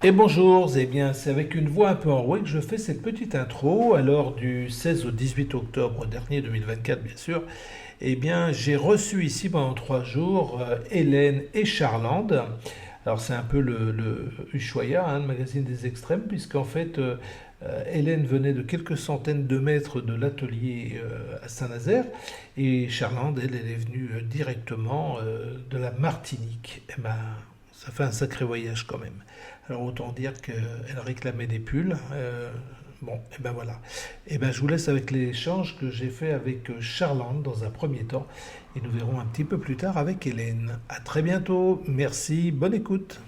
Et bonjour, eh bien c'est avec une voix un peu enrouée que je fais cette petite intro. Alors du 16 au 18 octobre dernier 2024 bien sûr, eh bien j'ai reçu ici pendant 3 jours Hélène et Charlande. Alors c'est un peu le Ushuaïa, le magazine des extrêmes, puisqu'en fait Hélène venait de quelques centaines de mètres de l'atelier à Saint-Nazaire et Charlande, elle est venue directement de la Martinique. Eh ben, ça fait un sacré voyage quand même. Alors autant dire qu'elle réclamait des pulls. Bon, et ben voilà. Et ben je vous laisse avec l'échange que j'ai fait avec Charlande dans un premier temps. Et nous verrons un petit peu plus tard avec Hélène. À très bientôt. Merci. Bonne écoute.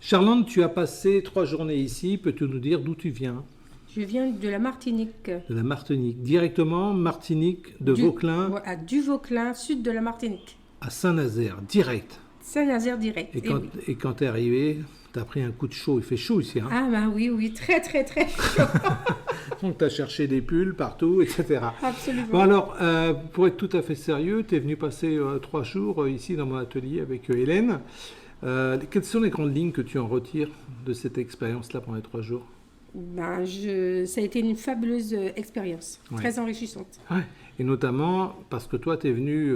Charlande, tu as passé 3 journées ici. Peux-tu nous dire d'où tu viens? Je viens de la Martinique, De la Martinique. Directement, Martinique, de Vauclin à Duvauclin, sud de la Martinique. à Saint-Nazaire, direct. Saint-Nazaire direct. Et eh quand, oui. et quand tu es arrivé, tu as pris un coup de chaud. Il fait chaud ici. Hein. Ah bah oui, oui, très très très chaud. Donc tu as cherché des pulls partout, etc. Absolument. Bon alors, pour être tout à fait sérieux, tu es venu passer 3 jours ici dans mon atelier avec Hélène. Quelles sont les grandes lignes que tu en retires de cette expérience-là pendant les 3 jours? Ça a été une fabuleuse expérience, Ouais. très enrichissante. Ouais. Et notamment parce que toi, tu es venu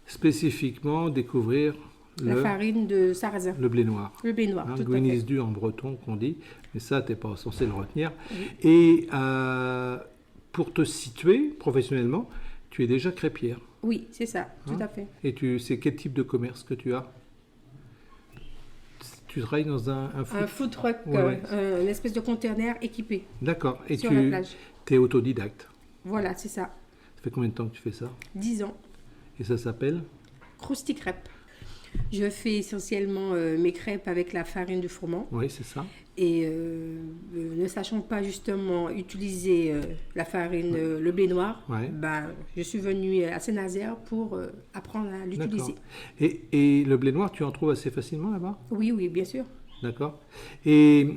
spécifiquement découvrir La farine de sarrasin, le blé noir. le blé noir, tout à fait. Gouinisdu en breton qu'on dit, mais ça, tu n'es pas censé le retenir. Oui. Et pour te situer professionnellement, tu es déjà crêpière. Oui, c'est ça, Hein? tout à fait. Et c'est quel type de commerce que tu as? Tu travailles dans un Un food truck, Ouais. une espèce de conteneur équipé D'accord. Et sur la tu plage. es autodidacte. Voilà, c'est ça. Ça fait combien de temps que tu fais ça? 10 ans. Et ça s'appelle? Krusty Crêpe. Je fais essentiellement mes crêpes avec la farine de froment. Oui, c'est ça. Et ne sachant pas justement utiliser la farine, le blé noir, Ouais. je suis venue à Saint-Nazaire pour apprendre à D'accord. l'utiliser. Et le blé noir, tu en trouves assez facilement là-bas? Oui, oui, bien sûr. D'accord. Et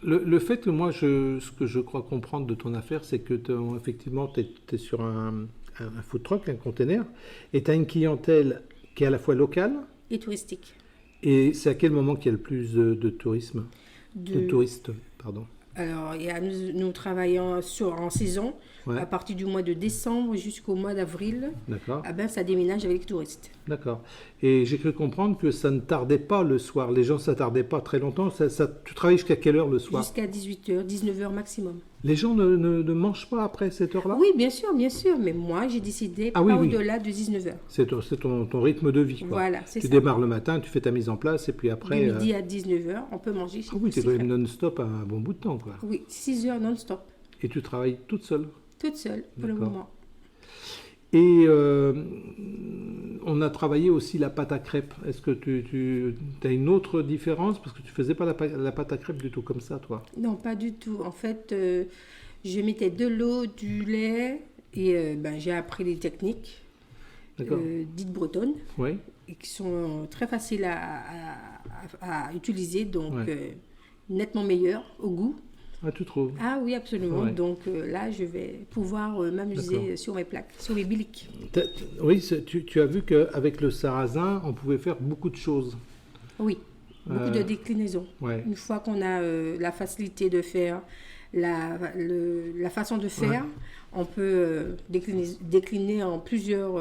le fait que moi, ce que je crois comprendre de ton affaire, c'est que effectivement, tu es sur un food truck, un container, et tu as une clientèle qui est à la fois locale, Et touristique. et c'est à quel moment qu'il y a le plus de tourisme? De De... touristes, pardon. Alors, nous travaillons en saison, Ouais. à partir du mois de décembre jusqu'au mois d'avril. D'accord. Ça déménage avec les touristes. D'accord. Et j'ai cru comprendre que ça ne tardait pas le soir. Les gens ne s'attardaient pas très longtemps. Tu travailles jusqu'à quelle heure le soir? Jusqu'à 18h, 19h maximum. Les gens ne mangent pas après cette heure-là? Oui, bien sûr. Mais moi, j'ai décidé Ah oui, pas oui. au-delà de 19h. C'est ton rythme de vie, quoi. Voilà, c'est Tu ça. démarres le matin, tu fais ta mise en place, et puis après... De midi à 19h, on peut manger chez Ah oui, tu es Krusty quand même Crêpe. non-stop à un bon bout de temps, quoi. Oui, 6 heures non-stop. Et tu travailles toute seule. Toute seule pour le D'accord. moment. Et on a travaillé aussi la pâte à crêpes. Est-ce que tu as une autre différence? Parce que tu faisais pas la pâte à crêpes du tout comme ça, toi. Non, pas du tout. En fait, je mettais de l'eau, du lait et j'ai appris les techniques D'accord. dites bretonnes Oui. et qui sont très faciles à utiliser, donc Ouais. nettement meilleures au goût. Ah, tu trouves? Ah oui, absolument. Ouais. Donc là, je vais pouvoir m'amuser D'accord. sur mes plaques, sur mes biliques. Oui, tu as vu qu'avec le sarrasin, on pouvait faire beaucoup de choses. Oui, beaucoup de déclinaisons. Ouais. Une fois qu'on a la facilité de faire, la façon de faire, on peut décliner en plusieurs...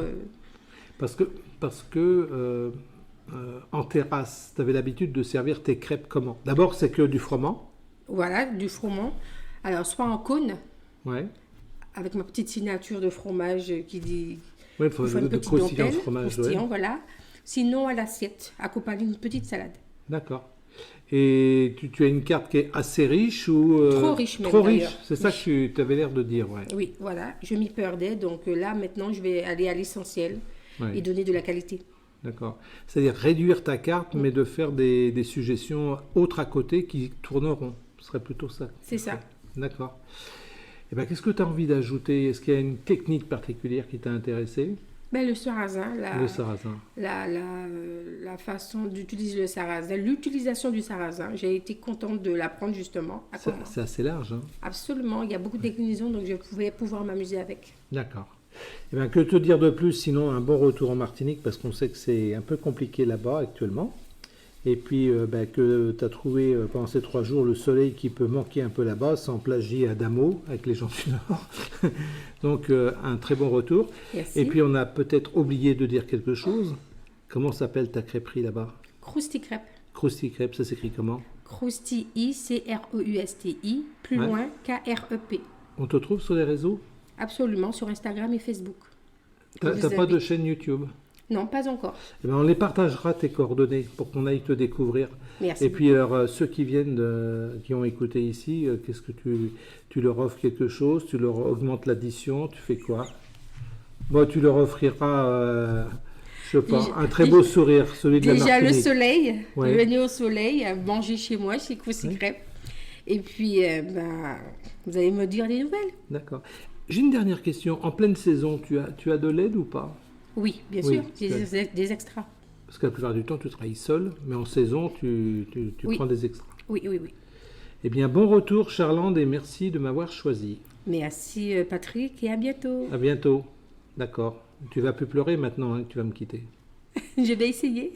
Parce que en terrasse, tu avais l'habitude de servir tes crêpes comment? D'abord, c'est que du froment. voilà, du froment. Alors, soit en cône, Ouais. avec ma petite signature de fromage qui dit... Ouais, il faut il faut une de petite croustillant dentelle, fromage. croustillant, Ouais. voilà. Sinon, à l'assiette, accompagné d'une petite salade. D'accord. Et tu as une carte qui est assez riche ou Trop riche même, trop riche, d'ailleurs. c'est ça que tu avais l'air de dire, ouais. Oui, voilà, je m'y perdais. Donc là, maintenant, je vais aller à l'essentiel Ouais. et donner de la qualité. D'accord. C'est-à-dire réduire ta carte, mais de faire des suggestions autres à côté qui tourneront. Ce serait plutôt ça. C'est ça. D'accord. Et ben, qu'est-ce que tu as envie d'ajouter? Est-ce qu'il y a une technique particulière qui t'a intéressé? Le sarrasin, Le sarrasin. la façon d'utiliser le sarrasin, l'utilisation du sarrasin, j'ai été contente de l'apprendre justement. C'est assez large, hein? Absolument, il y a beaucoup de déclinaisons, donc je pouvais pouvoir m'amuser avec. D'accord. Eh bien, que te dire de plus, sinon un bon retour en Martinique, parce qu'on sait que c'est un peu compliqué là-bas actuellement. Et puis que tu as trouvé pendant ces 3 jours le soleil qui peut manquer un peu là-bas, sans plagier Adamo avec les gens du Nord. Donc un très bon retour. Merci. Et puis on a peut-être oublié de dire quelque chose. Comment s'appelle ta crêperie là-bas? Krusty Crêpe. Krusty Crêpe, ça s'écrit comment? Krusty, I-C-R-E-U-S-T-I, plus Ouais. loin, K-R-E-P. On te trouve sur les réseaux? Absolument, sur Instagram et Facebook. T'as vous pas de invite. chaîne YouTube? Non, pas encore. Eh ben, on les partagera tes coordonnées pour qu'on aille te découvrir. Merci. Et puis alors ceux qui viennent, qui ont écouté ici, qu'est-ce que tu leur offres quelque chose? Tu leur augmentes l'addition? Tu fais quoi? Bon, tu leur offriras, je sais pas, un très beau sourire, celui de la Déjà le Martinique. soleil, Ouais. venez au soleil, manger chez moi, chez Krusty Oui. Crêpe. Et puis, vous allez me dire des nouvelles. D'accord. J'ai une dernière question. En pleine saison, tu as de l'aide ou pas? Oui, bien Oui, sûr, tu j'ai des extras. Parce que la plupart du temps, tu travailles seul, mais en saison, tu Oui. prends des extras. Oui, oui, oui. Eh bien, bon retour, Charlande, et merci de m'avoir choisi. Merci Patrick et à bientôt. À bientôt. D'accord. Tu vas plus pleurer maintenant, hein, que tu vas me quitter. Je vais essayer.